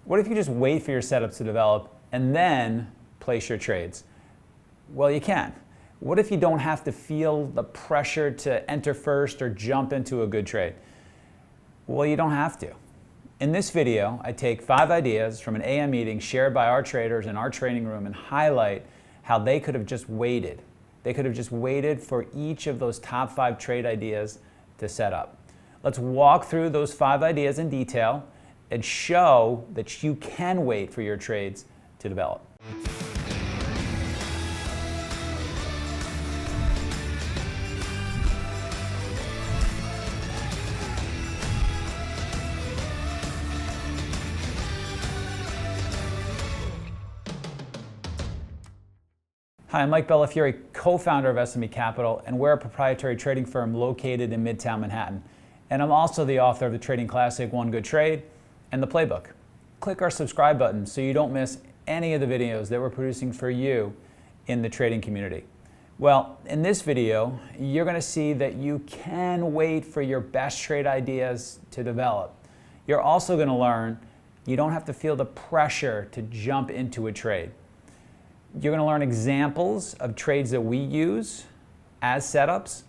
What if you just wait for your setups to develop and then place your trades? Well, you can. What if you don't have to feel the pressure to enter first or jump into a good trade? Well, you don't have to. In this video, I take 5 ideas from an AM meeting shared by our traders in our training room and highlight how they could have just waited. They could have just waited for each of those top 5 trade ideas to set up. Let's walk through those 5 ideas in detail and show that you can wait for your trades to develop. Hi, I'm Mike Bellafiore, co-founder of SME Capital, and we're a proprietary trading firm located in Midtown Manhattan. And I'm also the author of the trading classic, One Good Trade, and the playbook. Click our subscribe button so you don't miss any of the videos that we're producing for you in the trading community. Well, in this video, you're going to see that you can wait for your best trade ideas to develop. You're also going to learn you don't have to feel the pressure to jump into a trade. You're going to learn examples of trades that we use as setups.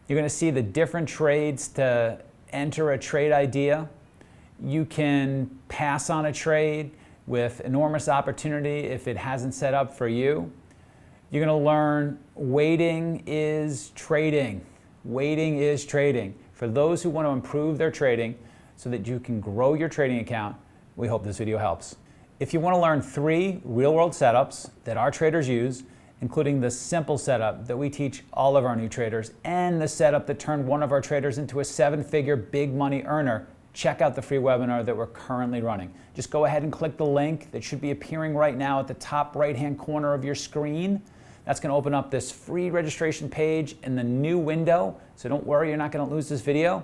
You're going to see the different trades to enter a trade idea. You can pass on a trade with enormous opportunity if it hasn't set up for you. You're going to learn waiting is trading. Waiting is trading. For those who want to improve their trading so that you can grow your trading account, we hope this video helps. If you want to learn 3 real-world setups that our traders use, including the simple setup that we teach all of our new traders and the setup that turned one of our traders into a 7-figure big money earner, check out the free webinar that we're currently running. Just go ahead and click the link that should be appearing right now at the top right-hand corner of your screen. That's going to open up this free registration page in the new window, so don't worry, you're not going to lose this video.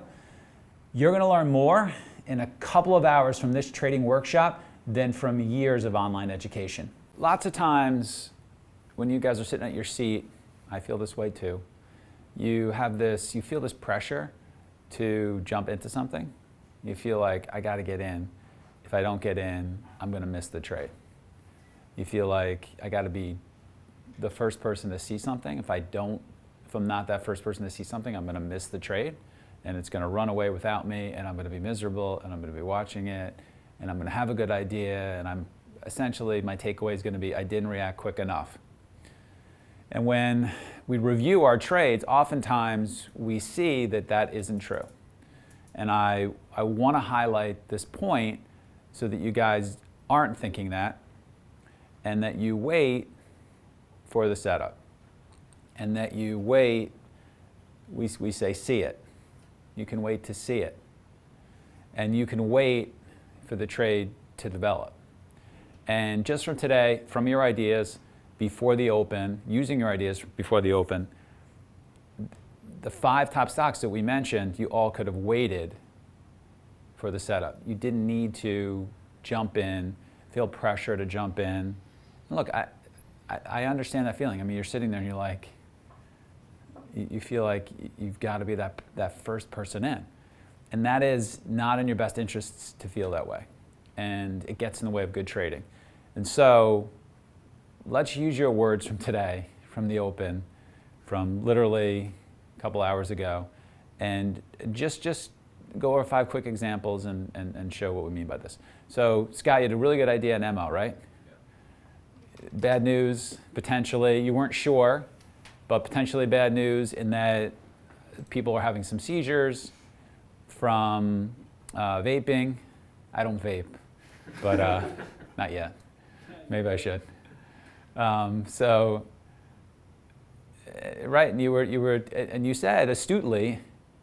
You're going to learn more in a couple of hours from this trading workshop than from years of online education. Lots of times when you guys are sitting at your seat, I feel this way too, you feel this pressure to jump into something. You feel like, I got to get in. If I don't get in, I'm going to miss the trade. You feel like, I got to be the first person to see something. If I'm not that first person to see something, I'm going to miss the trade and it's going to run away without me and I'm going to be miserable and I'm going to be watching it and I'm going to have a good idea and essentially my takeaway is going to be I didn't react quick enough. And when we review our trades, oftentimes we see that that isn't true. And I want to highlight this point so that you guys aren't thinking that and that you wait for the setup and that you wait, we say see it. You can wait to see it. And you can wait for the trade to develop. And just from today, from your ideas before the open, using your ideas before the open, the 5 top stocks that we mentioned, you all could have waited for the setup. You didn't need to jump in, feel pressure to jump in. And look, I understand that feeling. I mean, you're sitting there and you're like, you feel like you've got to be that first person in. And that is not in your best interests to feel that way. And it gets in the way of good trading. And so let's use your words from today, from the open, from literally a couple hours ago, and just go over 5 quick examples and show what we mean by this. So Scott, you had a really good idea in MO, right? Yeah. Bad news, potentially. You weren't sure, but potentially bad news in that people are having some seizures from vaping. I don't vape, but not yet. Maybe I should. Right, and you said astutely,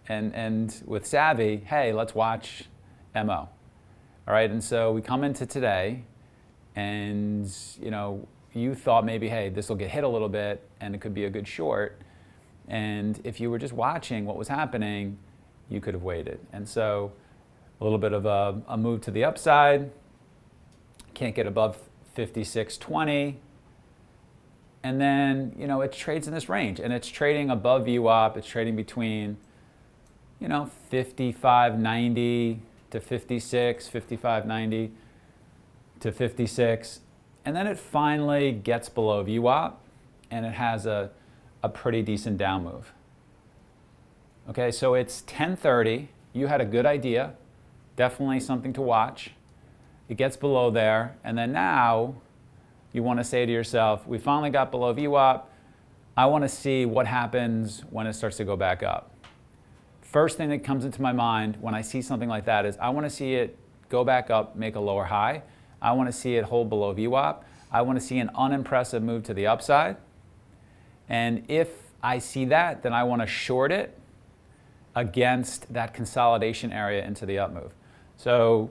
and with savvy, hey, let's watch MO. All right, and so we come into today, and you thought maybe, hey, this will get hit a little bit, and it could be a good short. And if you were just watching what was happening, you could have waited. And so a little bit of a move to the upside, can't get above 56.20. And then, it trades in this range and it's trading above VWAP. It's trading between, 55.90 to 56, 55.90. to 56, and then it finally gets below VWAP, and it has a pretty decent down move. Okay, so it's 10:30. You had a good idea, definitely something to watch. It gets below there, and then now you want to say to yourself, we finally got below VWAP. I want to see what happens when it starts to go back up. First thing that comes into my mind when I see something like that is I want to see it go back up, make a lower high. I want to see it hold below VWAP. I want to see an unimpressive move to the upside. And if I see that, then I want to short it against that consolidation area into the up move. So,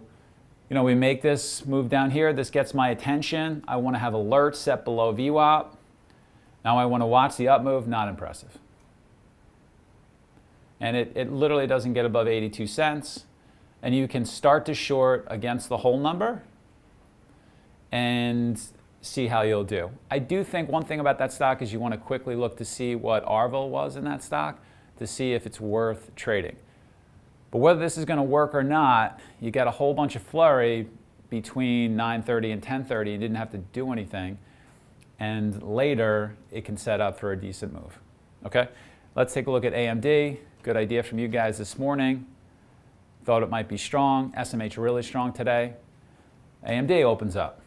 we make this move down here. This gets my attention. I want to have alerts set below VWAP. Now I want to watch the up move, not impressive. And it literally doesn't get above 82 cents. And you can start to short against the whole number and see how you'll do. I do think one thing about that stock is you want to quickly look to see what Arval was in that stock to see if it's worth trading. But whether this is going to work or not, you got a whole bunch of flurry between 9:30 and 10:30 and didn't have to do anything. And later, it can set up for a decent move. Okay, let's take a look at AMD. Good idea from you guys this morning. Thought it might be strong. SMH really strong today. AMD opens up.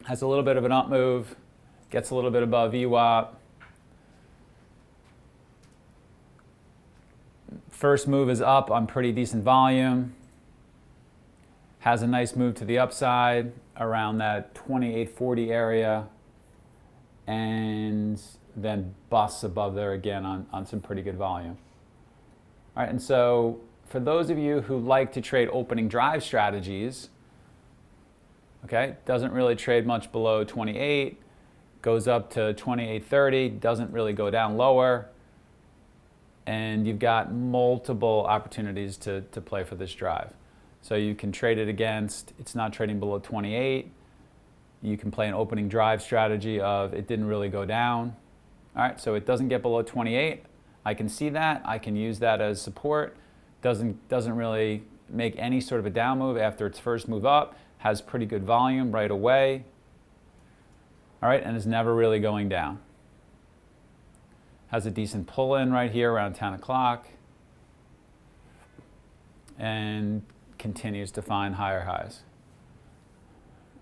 Has a little bit of an up move. Gets a little bit above VWAP. First move is up on pretty decent volume. Has a nice move to the upside around that 2840 area. And then busts above there again on some pretty good volume. All right, and so for those of you who like to trade opening drive strategies, okay, doesn't really trade much below 28, goes up to 2830, doesn't really go down lower, and you've got multiple opportunities to play for this drive. So you can trade it against, it's not trading below 28. You can play an opening drive strategy of it didn't really go down. All right, so it doesn't get below 28. I can see that. I can use that as support. Doesn't really make any sort of a down move after its first move up. Has pretty good volume right away. All right, and is never really going down. Has a decent pull-in right here around 10 o'clock. And continues to find higher highs.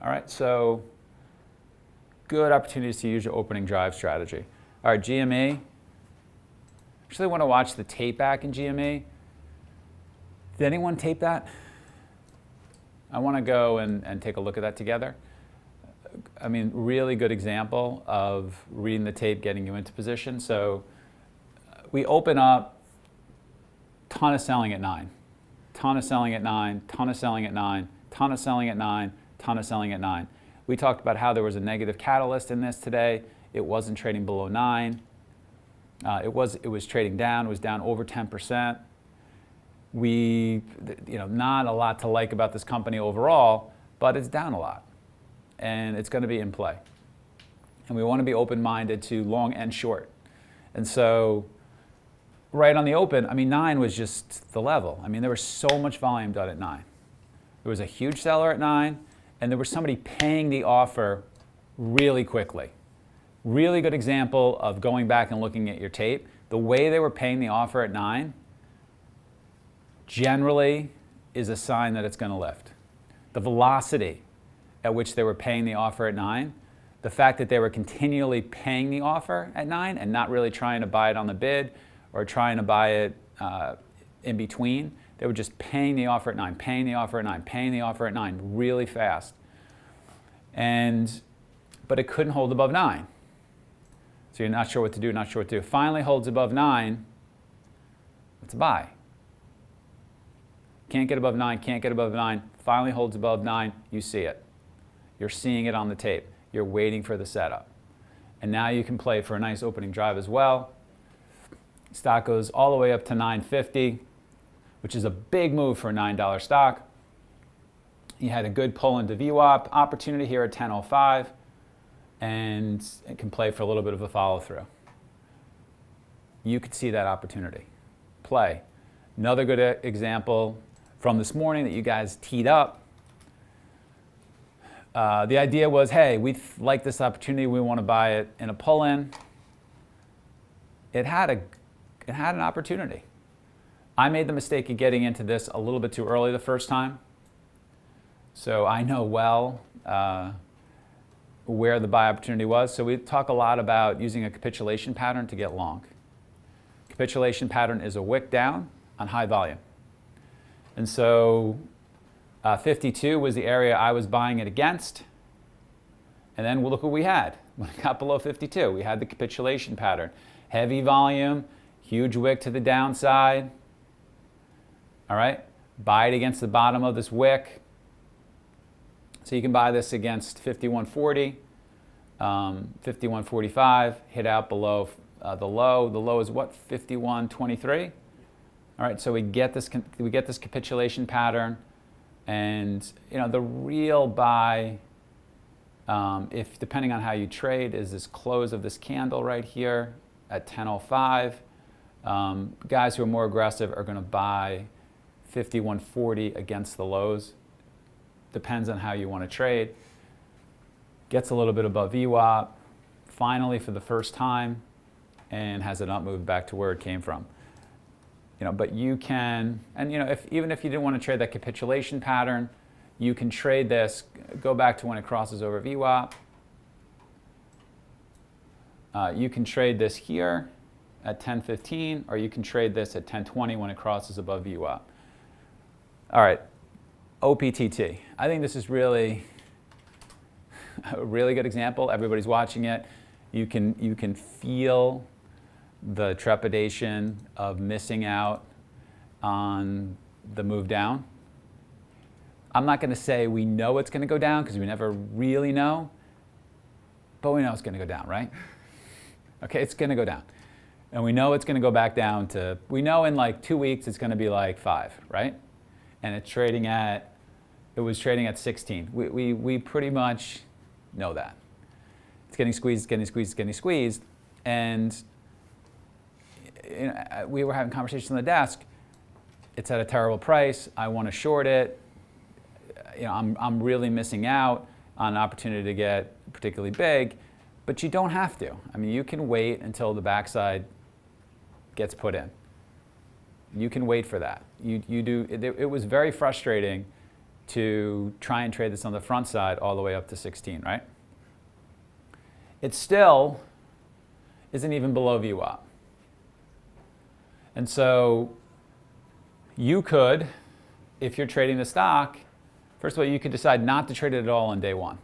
All right, so good opportunities to use your opening drive strategy. All right, GME. Actually, I want to watch the tape back in GME. Did anyone tape that? I want to go and take a look at that together. I mean, really good example of reading the tape, getting you into position. So we open up, ton of selling at 9. Ton of selling at 9, ton of selling at 9, ton of selling at 9, ton of selling at 9. We talked about how there was a negative catalyst in this today. It wasn't trading below 9. It was trading down. It was down over 10%. Not a lot to like about this company overall, but it's down a lot, and it's going to be in play. And we want to be open-minded to long and short. And so, right on the open, 9 was just the level. There was so much volume done at 9. There was a huge seller at 9, and there was somebody paying the offer really quickly. Really good example of going back and looking at your tape. The way they were paying the offer at 9 generally is a sign that it's going to lift. The velocity at which they were paying the offer at 9, the fact that they were continually paying the offer at 9 and not really trying to buy it on the bid or trying to buy it in between. They were just paying the offer at 9, paying the offer at 9, paying the offer at 9 really fast. But it couldn't hold above 9. So you're not sure what to do, not sure what to do. Finally holds above 9, it's a buy. Can't get above 9, can't get above 9, finally holds above 9, you see it. You're seeing it on the tape. You're waiting for the setup. And now you can play for a nice opening drive as well. Stock goes all the way up to $9.50, which is a big move for a $9 stock. You had a good pull into VWAP opportunity here at 10.05, and it can play for a little bit of a follow through. You could see that opportunity. Play. Another good example from this morning that you guys teed up. The idea was, hey, we like this opportunity, we want to buy it in a pull-in. It had an opportunity. I made the mistake of getting into this a little bit too early the first time. So I know well where the buy opportunity was. So we talk a lot about using a capitulation pattern to get long. Capitulation pattern is a wick down on high volume. And so 52 was the area I was buying it against. And then look what we had. When it got below 52, we had the capitulation pattern. Heavy volume, huge wick to the downside. All right, buy it against the bottom of this wick. So you can buy this against 51.40, 51.45, hit out below the low. The low is what, 51.23? All right, so we get this capitulation pattern, and the real buy, if depending on how you trade, is this close of this candle right here at 10.05. Guys who are more aggressive are going to buy 51.40 against the lows. Depends on how you want to trade. Gets a little bit above VWAP, finally for the first time, and has an up move back to where it came from. But you can, and even if you didn't want to trade that capitulation pattern, you can trade this, go back to when it crosses over VWAP. You can trade this here at 10.15, or you can trade this at 10.20 when it crosses above VWAP. All right, OPTT. I think this is really a really good example. Everybody's watching it. You can feel the trepidation of missing out on the move down. I'm not going to say we know it's going to go down because we never really know, but we know it's going to go down, right? Okay, it's going to go down. And we know it's going to go back down to, we know in like 2 weeks it's going to be like 5, right? And it was trading at 16. We pretty much know that. It's getting squeezed, getting squeezed, getting squeezed. And we were having conversations on the desk. It's at a terrible price. I want to short it. I'm really missing out on an opportunity to get particularly big, but you don't have to. I mean, you can wait until the backside gets put in. You can wait for that. You do. It was very frustrating to try and trade this on the front side all the way up to 16, right? It still isn't even below VWAP. And so you could, if you're trading the stock, first of all, you could decide not to trade it at all on day one.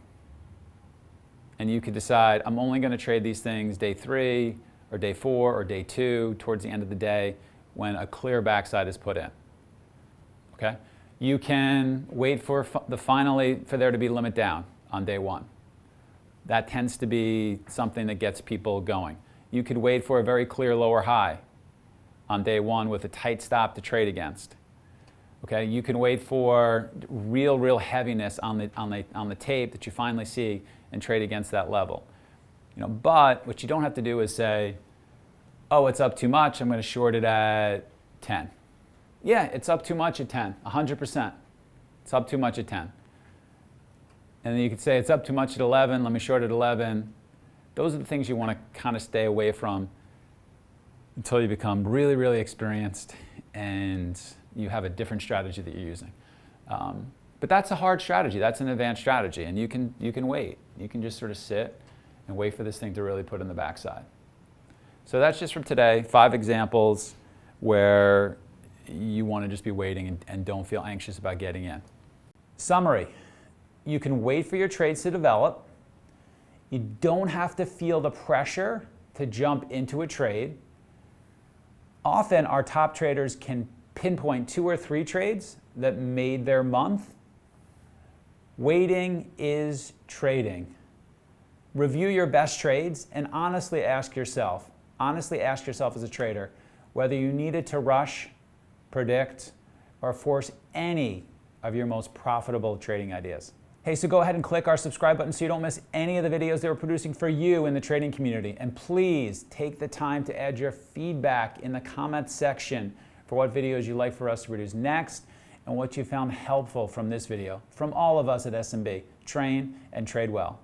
And you could decide, I'm only going to trade these things day 3 or day 4 or day 2 towards the end of the day when a clear backside is put in. Okay? You can wait for there to be limit down on day 1. That tends to be something that gets people going. You could wait for a very clear lower high on day 1 with a tight stop to trade against. Okay, you can wait for real heaviness on the tape that you finally see and trade against that level. But what you don't have to do is say, oh, it's up too much, I'm going to short it at 10. Yeah, it's up too much at 10, 100%. It's up too much at 10. And then you could say it's up too much at 11, let me short at 11. Those are the things you want to kind of stay away from until you become really experienced and you have a different strategy that you're using. But that's a hard strategy. That's an advanced strategy, and you can wait. You can just sort of sit and wait for this thing to really put in the backside. So that's just from today, 5 examples where you want to just be waiting and don't feel anxious about getting in. Summary: you can wait for your trades to develop. You don't have to feel the pressure to jump into a trade. Often our top traders can pinpoint 2 or 3 trades that made their month. Waiting is trading. Review your best trades and honestly ask yourself as a trader, whether you needed to rush, predict, or force any of your most profitable trading ideas. Hey, so go ahead and click our subscribe button so you don't miss any of the videos that we're producing for you in the trading community. And please take the time to add your feedback in the comments section for what videos you'd like for us to produce next. and what you found helpful from this video from all of us at SMB. Train and trade well.